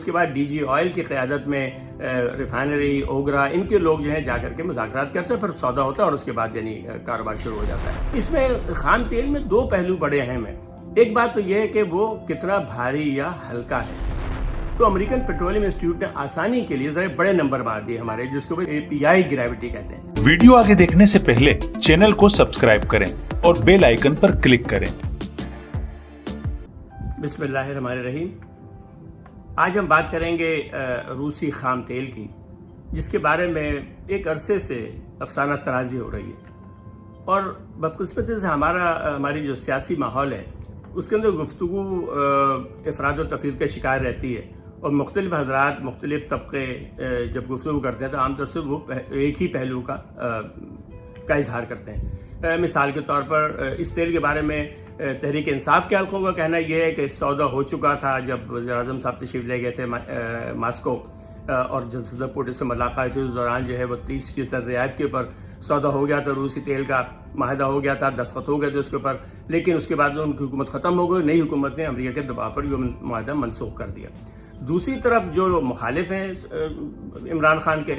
اس کے بعد D G oil کی قیادت میں ریفائنری اوگرا ان کے لوگ جو ہیں جا کر کے مذاکرات کرتے ہیں، پھر سودا ہوتا ہے اور اس کے بعد یعنی کاروبار شروع ہو جاتا ہے۔ اس میں خام تیل میں دو پہلو بڑے اہم ہیں۔ ایک بات تو یہ ہے کہ وہ کتنا بھاری یا ہلکا ہے۔ تو امریکن پیٹرولیم انسٹیٹیوٹ نے آسانی کے لیے ذرا بڑے نمبر مار دیے ہمارے، جس کو API گریوٹی کہتے ہیں۔ ویڈیو آگے دیکھنے سے پہلے چینل کو سبسکرائب کریں اور بیل آئیکن پر کلک کریں۔ بسم اللہ الرحمن الرحیم۔ آج ہم بات کریں گے روسی خام تیل کی، جس کے بارے میں ایک عرصے سے افسانہ ترازی ہو رہی ہے، اور بدقسمتی سے ہماری جو سیاسی ماحول ہے اس کے اندر گفتگو افراد و تفریق کا شکار رہتی ہے، اور مختلف حضرات مختلف طبقے جب گفتگو کرتے ہیں تو عام طور سے وہ ایک ہی پہلو کا اظہار کرتے ہیں۔ مثال کے طور پر اس تیل کے بارے میں تحریک انصاف کے حلقوں کا کہنا یہ ہے کہ سودا ہو چکا تھا جب وزیر اعظم صاحب تشریف لے گئے تھے ماسکو، اور جب صدر پوٹن سے ملاقات ہوئی اس دوران جو ہے وہ 30% رعایت کے اوپر سودا ہو گیا تھا، روسی تیل کا معاہدہ ہو گیا تھا، دستخط ہو گئے تھے اس کے اوپر، لیکن اس کے بعد ان کی حکومت ختم ہو گئی، نئی حکومت نے امریکہ کے دباؤ پر یہ معاہدہ منسوخ کر دیا۔ دوسری طرف جو مخالف ہیں عمران خان کے،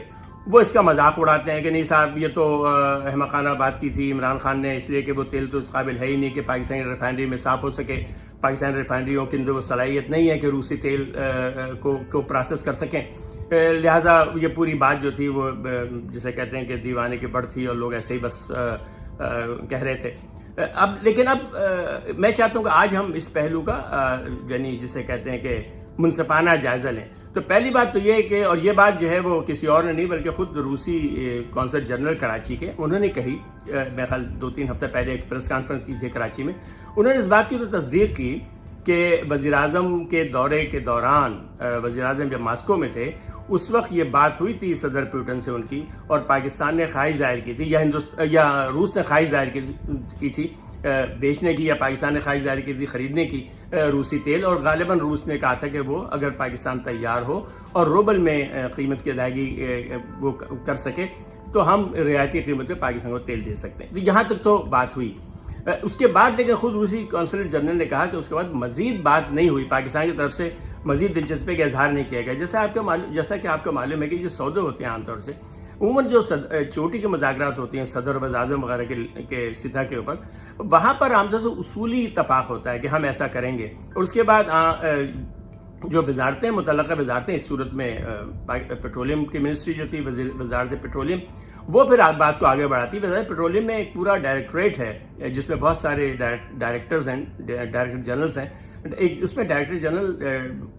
وہ اس کا مذاق اڑاتے ہیں کہ نہیں صاحب یہ تو احمقانہ بات کی تھی عمران خان نے، اس لیے کہ وہ تیل تو اس قابل ہے ہی نہیں کہ پاکستانی ریفائنری میں صاف ہو سکے، پاکستانی ریفائنریوں کے اندر وہ صلاحیت نہیں ہے کہ روسی تیل کو پروسیس کر سکیں، لہٰذا یہ پوری بات جو تھی وہ جسے کہتے ہیں کہ دیوانے کی بڑھ تھی اور لوگ ایسے ہی بس کہہ رہے تھے۔ لیکن اب میں چاہتا ہوں کہ آج ہم اس پہلو کا یعنی جسے کہتے ہیں کہ منصفانہ جائزہ لیں۔ تو پہلی بات تو یہ ہے کہ، اور یہ بات جو ہے وہ کسی اور نے نہیں بلکہ خود روسی قونصل جنرل کراچی کے انہوں نے کہی، میرے خیال 2-3 ہفتے پہلے ایک پریس کانفرنس کی تھی کراچی میں، انہوں نے اس بات کی تو تصدیق کی کہ وزیر اعظم کے دورے کے دوران وزیر اعظم جب ماسکو میں تھے اس وقت یہ بات ہوئی تھی صدر پوٹن سے ان کی، اور پاکستان نے خواہش ظاہر کی تھی یا روس نے خواہش ظاہر کی تھی بیچنے کی، یا پاکستان نے خواہش ظاہر کی تھی خریدنے کی روسی تیل، اور غالباً روس نے کہا تھا کہ وہ اگر پاکستان تیار ہو اور روبل میں قیمت کی ادائیگی وہ کر سکے تو ہم رعایتی قیمت پہ پاکستان کو تیل دے سکتے ہیں۔ تو یہاں تک تو بات ہوئی۔ اس کے بعد لیکن خود روسی قونصل جنرل نے کہا کہ اس کے بعد مزید بات نہیں ہوئی، پاکستان کی طرف سے مزید دلچسپی کا اظہار نہیں کیا گیا۔ جیسا کہ آپ کو معلوم ہے کہ جو سودے ہوتے ہیں عام طور سے عموماً جو چوٹی کے مذاکرات ہوتی ہیں صدر وزیر اعظم وغیرہ کے سطح کے اوپر، وہاں پر عام طور سے اصولی اتفاق ہوتا ہے کہ ہم ایسا کریں گے، اور اس کے بعد جو وزارتیں متعلقہ وزارتیں اس صورت میں پیٹرولیم کی منسٹری جو تھی وزارت پیٹرولیم، وہ پھر بات کو آگے بڑھاتی۔ وزارت پیٹرولیم میں ایک پورا ڈائریکٹریٹ ہے جس میں بہت سارے ڈائریکٹرز ہیں، ڈائریکٹر جنرلز ہیں، اس میں ڈائریکٹر جنرل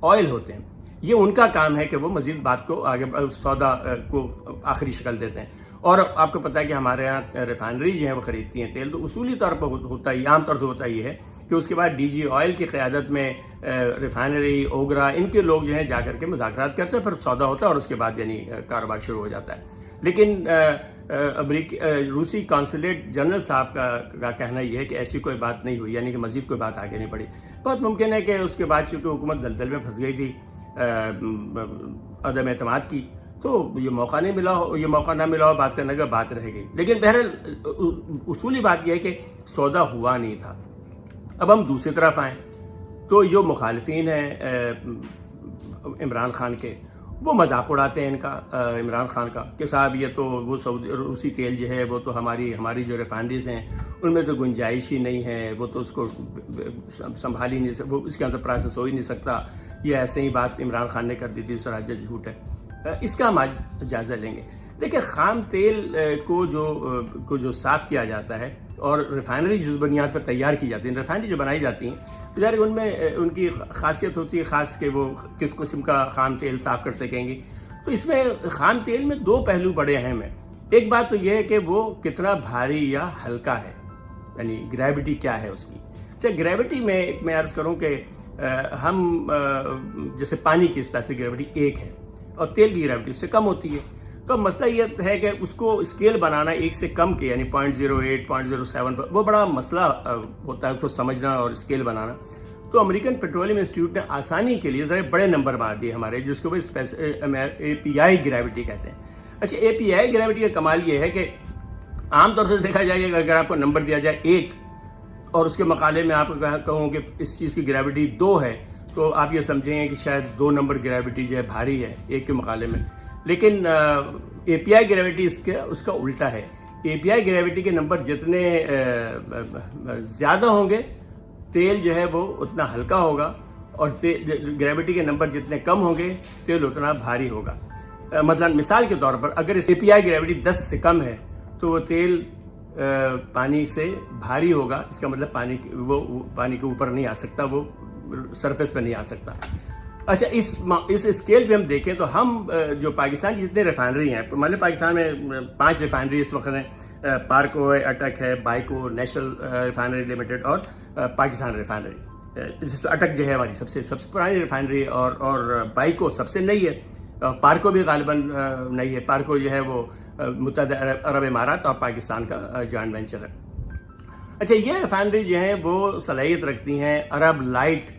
آئل ہوتے ہیں۔ یہ ان کا کام ہے کہ وہ مزید بات کو آگے سودا کو آخری شکل دیتے ہیں، اور آپ کو پتہ ہے کہ ہمارے یہاں ریفائنری جو ہیں وہ خریدتی ہیں تیل، تو اصولی طور پر ہوتا ہے عام طور سے ہوتا یہ ہے کہ اس کے بعد ڈی جی آئل کی قیادت میں ریفائنری اوگرا ان کے لوگ جو ہیں جا کر کے مذاکرات کرتے ہیں، پھر سودا ہوتا ہے اور اس کے بعد یعنی کاروبار شروع ہو جاتا ہے۔ لیکن روسی قونصلیٹ جنرل صاحب کا کہنا یہ ہے کہ ایسی کوئی بات نہیں ہوئی، یعنی کہ مزید کوئی بات آگے نہیں بڑھی۔ بہت ممکن ہے کہ اس کے بعد چونکہ حکومت دلدل میں پھنس گئی تھی عدم اعتماد کی، تو یہ موقع نہ ملا ہو بات کرنے کا، بات رہ گئی۔ لیکن بہرحال اصولی بات یہ ہے کہ سودا ہوا نہیں تھا۔ اب ہم دوسری طرف آئیں تو جو مخالفین ہیں عمران خان کے، وہ مذاق اڑاتے ہیں ان کا، عمران خان کا، کہ صاحب یہ تو وہ روسی تیل جو ہے وہ تو ہماری جو ریفائنریز ہیں ان میں تو گنجائش ہی نہیں ہے، وہ تو اس کو سنبھال ہی نہیں سکتا، اس کے اندر پروسیس ہو ہی نہیں سکتا، یہ ایسے ہی بات عمران خان نے کر دی تھی، سراج جھوٹ ہے۔ اس کا ہم آج جائزہ لیں گے۔ دیکھیں، خام تیل کو جو صاف کیا جاتا ہے اور ریفائنری جس بنیاد پر تیار کی جاتی ہیں، ریفائنری جو بنائی جاتی ہیں ظاہر ان میں ان کی خاصیت ہوتی ہے خاص کہ وہ کس قسم کا خام تیل صاف کر سکیں گی۔ تو اس میں خام تیل میں دو پہلو بڑے اہم ہیں۔ ایک بات تو یہ ہے کہ وہ کتنا بھاری یا ہلکا ہے، یعنی گریوٹی کیا ہے اس کی۔ اچھا، گریوٹی میں میں عرض کروں کہ ہم جیسے پانی کی اسپیسیفک گریوٹی 1 ہے اور تیل کی گریوٹی اس سے کم ہوتی ہے، تو مسئلہ یہ ہے کہ اس کو اسکیل بنانا 1 سے کم کے یعنی 0.08 0.07 پر، وہ بڑا مسئلہ ہوتا ہے اس کو سمجھنا اور اسکیل بنانا۔ تو امریکن پیٹرولیم انسٹیٹیوٹ نے آسانی کے لیے ذرا بڑے نمبر مار دیے ہمارے، جس کو API گریوٹی کہتے ہیں۔ اچھا، API گریوٹی کا کمال یہ ہے کہ عام طور سے دیکھا جائے کہ اگر آپ کو نمبر دیا جائے 1 اور اس کے مقابلے میں آپ کہوں کہ اس چیز کی گریوٹی 2 ہے، تو آپ یہ سمجھیں کہ شاید 2 نمبر گریوٹی جو ہے بھاری ہے ایک کے مقابلے میں، لیکن اے پی آئی گریوٹی اس کا الٹا ہے. اے پی آئی گریوٹی کے نمبر جتنے زیادہ ہوں گے تیل جو ہے وہ اتنا ہلکا ہوگا، اور گریوٹی کے نمبر جتنے کم ہوں گے تیل اتنا بھاری ہوگا. مثال کے طور پر اگر اس اے پی آئی گریوٹی 10 سے کم ہے تو وہ تیل پانی سے بھاری ہوگا. اس کا مطلب پانی کے اوپر نہیں آ سکتا، وہ سرفیس پہ نہیں آ سکتا. اچھا، اس اسکیل پہ ہم دیکھیں تو ہم جو پاکستان کی جتنے ریفائنری ہیں، مان لیں پاکستان میں 5 ریفائنری اس وقت ہیں، پارکو ہے، اٹک ہے، بائیکو، نیشنل ریفائنری لمیٹڈ اور پاکستان ریفائنری. اٹک جو ہے ہماری سب سے پرانی ریفائنری، اور بائیکو سب سے نئی ہے. پارکو بھی غالباً نئی ہے. پارکو جو ہے وہ متحدہ عرب امارات اور پاکستان کا جوائنٹ وینچر ہے. اچھا، یہ ریفائنری جو ہیں وہ صلاحیت رکھتی ہیں عرب لائٹ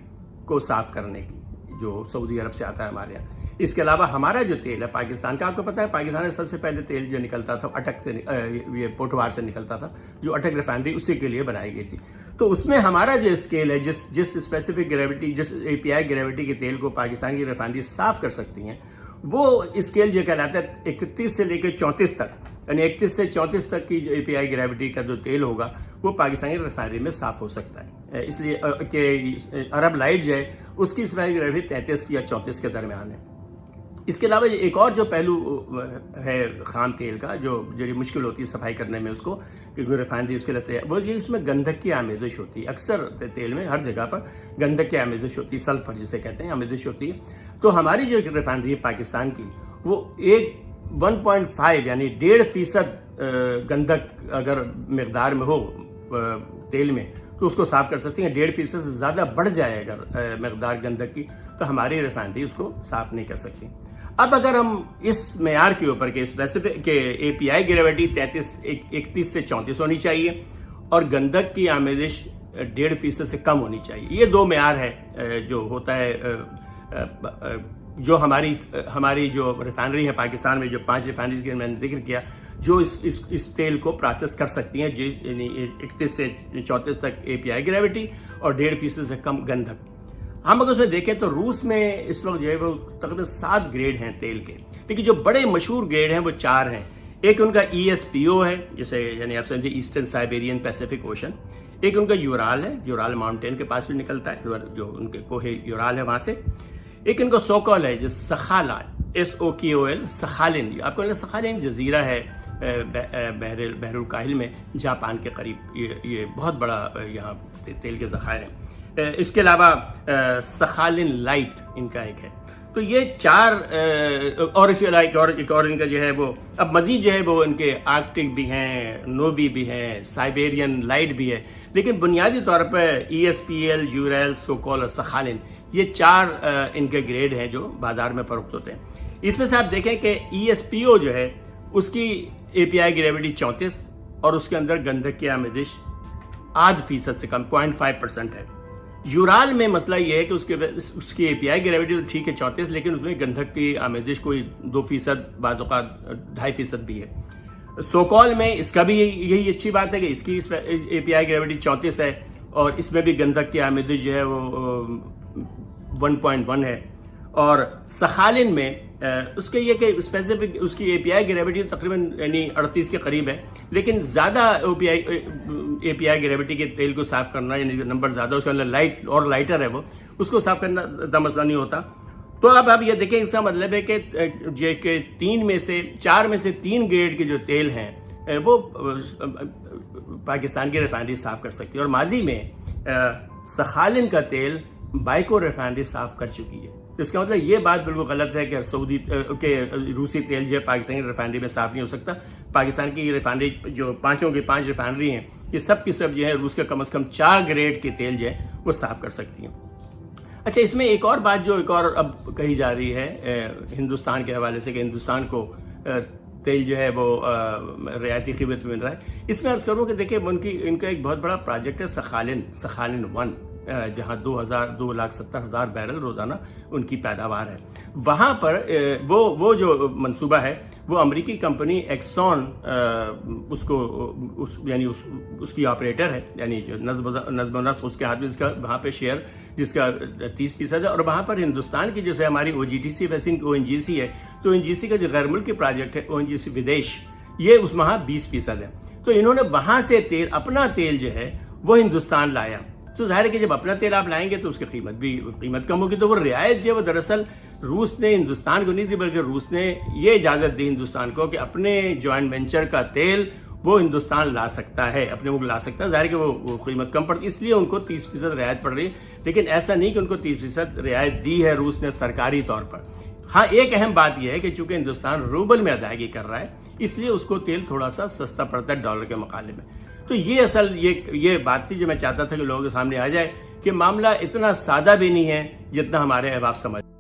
کو صاف کرنے کی، جو سعودی عرب سے آتا ہے ہمارے یہاں. اس کے علاوہ ہمارا جو تیل ہے پاکستان کا، آپ کو پتا ہے پاکستان میں سب سے پہلے تیل جو نکلتا تھا اٹک سے، یہ پوٹوار سے نکلتا تھا، جو اٹک ریفائنری اسی کے لیے بنائی گئی تھی. تو اس میں ہمارا جو اسکیل ہے، جس اسپیسیفک گریوٹی، جس اے پی آئی گریوٹی کے تیل کو پاکستان کی ریفائنری صاف کر سکتی ہیں، وہ اسکیل جو کہلاتا ہے 31 سے لے کے 34 تک، یعنی 31 سے 34 تک کی جو اے پی آئی گریوٹی کا جو تیل ہوگا وہ پاکستانی ریفائنری میں صاف ہو سکتا ہے. اس لیے کہ عرب لائٹ جو ہے اس کی اسپیسیفک گریوٹی 33 یا 34 کے درمیان ہے. اس کے علاوہ ایک اور جو پہلو ہے خام تیل کا، جو مشکل ہوتی ہے صفائی کرنے میں اس کو، کیونکہ ریفائنری اس کے لیے وہ یہ اس میں گندھک کی آمیزش ہوتی ہے. اکثر تیل میں ہر جگہ پر گندھک کی آمیزش ہوتی ہے، سلفر جسے کہتے ہیں، آمیزش ہوتی ہے. تو ہماری جو ریفائنری ہے پاکستان کی، وہ 1.5 یعنی 1.5% گندھک اگر مقدار میں ہو تیل میں تو اس کو صاف کر سکتی ہیں. 1.5% سے زیادہ بڑھ جائے اگر مقدار گندھک کی تو ہماری ریفائنری اس کو صاف نہیں کر سکتی. اب اگر ہم اس معیار کے اوپر کہ اسپیسیفک کہ اے پی آئی گریوٹی 31 سے 34 ہونی چاہیے اور گندھک کی آمیزش 1.5% سے کم ہونی چاہیے، یہ 2 معیار ہے جو ہوتا ہے، جو ہماری جو ریفائنری ہے پاکستان میں، جو 5 ریفائنریز کے میں نے ذکر کیا، جو اس تیل کو پروسیس کر سکتی ہیں، یعنی 31 سے 34 تک اے پی آئی گریوٹی اور 1.5% سے کم گندھک. ہم اگر اس میں دیکھیں تو روس میں اس وقت جو ہے وہ تقریباً 7 گریڈ ہیں تیل کے، لیکن جو بڑے مشہور گریڈ ہیں وہ 4 ہیں. ایک ان کا ESPO ہے، جسے یعنی آپ سمجھیں ایسٹرن سائبیرین پیسیفک اوشن. ایک ان کا یورال ہے، یورال ماؤنٹین کے پاس بھی نکلتا ہے، جو ان کے کوہ یورال ہے وہاں سے. ایک ان کا سوکول ہے جو سخالن، SOKOL، سخالن. آپ کو سخالن جزیرہ ہے بحر الکاہل میں، جاپان کے قریب. یہ بہت بڑا یہاں تیل کے ذخائر ہیں. اس کے علاوہ سخالن لائٹ ان کا ایک ہے. تو یہ 4 اور اس کے علاوہ ایک اور ان کا جو ہے وہ اب مزید جو ہے وہ ان کے آرکٹک بھی ہیں، نووی بھی ہیں، سائبیرین لائٹ بھی ہے. لیکن بنیادی طور پر ESPL، یورال، سوکول اور سخالن، یہ 4 ان کے گریڈ ہیں جو بازار میں فروخت ہوتے ہیں. اس میں سے آپ دیکھیں کہ ESPO جو ہے اس کی اے پی آئی گریوٹی 34 اور اس کے اندر گندھک کی آمیزش 0.5% سے کم، 0.5% ہے. یورال میں مسئلہ یہ ہے کہ اس کی اے پی آئی گریوٹی تو ٹھیک ہے 34، لیکن اس میں گندھک کی آمیزش کوئی 2%، بعض اوقات 2.5% بھی ہے. سوکول میں اس کا بھی یہی اچھی بات ہے کہ اس کی اے پی آئی گریوٹی 34 ہے اور اس میں بھی گندھک کی آمیزش جو ہے وہ 1.1 ہے. اور سخالن میں اس کے یہ کہ اسپیسیفک اس کی اے پی آئی گریوٹی تقریباً یعنی 38 کے قریب ہے، لیکن زیادہ اے پی آئی گریوٹی کے تیل کو صاف کرنا، یعنی نمبر زیادہ اس کے اندر لائٹ اور لائٹر ہے، وہ اس کو صاف کرنا اتنا مسئلہ نہیں ہوتا. تو اب آپ یہ دیکھیں، اس کا مطلب ہے کہ 4 میں سے 3 گریڈ کے جو تیل ہیں وہ پاکستان کی ریفائنری صاف کر سکتی ہے. اور ماضی میں سخالن کا تیل بائیکو ریفائنری صاف کر چکی ہے. اس کا مطلب یہ بات بالکل غلط ہے کہ روسی تیل جو ہے پاکستانی ریفائنری میں صاف نہیں ہو سکتا. پاکستان کی ریفائنری جو 5 ریفائنری ہیں، یہ سب کی سب جو ہے روس کے کم از کم 4 گریڈ کے تیل جو ہے وہ صاف کر سکتی ہیں. اچھا، اس میں ایک اور بات جو اب کہی جا رہی ہے ہندوستان کے حوالے سے کہ ہندوستان کو تیل جو ہے وہ رعایتی قیمت میں مل رہا ہے. اس میں عرض کروں کہ دیکھیں ان کا ایک بہت بڑا پروجیکٹ ہے سخالن 1. جہاں 2,70,000 بیرل روزانہ ان کی پیداوار ہے. وہاں پر وہ جو منصوبہ ہے وہ امریکی کمپنی ایکسون اس کی آپریٹر ہے, یعنی جو نظم و نسق اس کے ہاتھ میں, اس کا وہاں پہ شیئر جس کا 30% ہے. اور وہاں پر ہندوستان کی جیسے ہماری OGTC ویسے ONGC ہے, تو ONGC کا جو غیر ملکی پروجیکٹ ہے ONGC ودیش, یہ اس وہاں 20% ہے. تو انہوں نے وہاں سے اپنا تیل جو ہے وہ ہندوستان لایا. تو ظاہر ہے کہ جب اپنا تیل آپ لائیں گے تو اس کی قیمت کم ہوگی. تو وہ رعایت جو ہے وہ دراصل روس نے ہندوستان کو نہیں دی, بلکہ روس نے یہ اجازت دی ہندوستان کو کہ اپنے جوائنٹ وینچر کا تیل وہ ہندوستان لا سکتا ہے, اپنے ملک لا سکتا ہے. ظاہر ہے کہ وہ قیمت کم پڑتی, اس لیے ان کو 30% رعایت پڑ رہی ہے. لیکن ایسا نہیں کہ ان کو 30% رعایت دی ہے روس نے سرکاری طور پر. ہاں ایک اہم بات یہ ہے کہ چونکہ ہندوستان روبل میں ادائیگی کر رہا ہے, اس لیے اس کو تیل تھوڑا سا سستا پڑتا ہے ڈالر کے مقابلے میں. تو یہ اصل یہ بات تھی جو میں چاہتا تھا کہ لوگوں کے سامنے آ جائے کہ معاملہ اتنا سادہ بھی نہیں ہے جتنا ہمارے احباب سمجھ.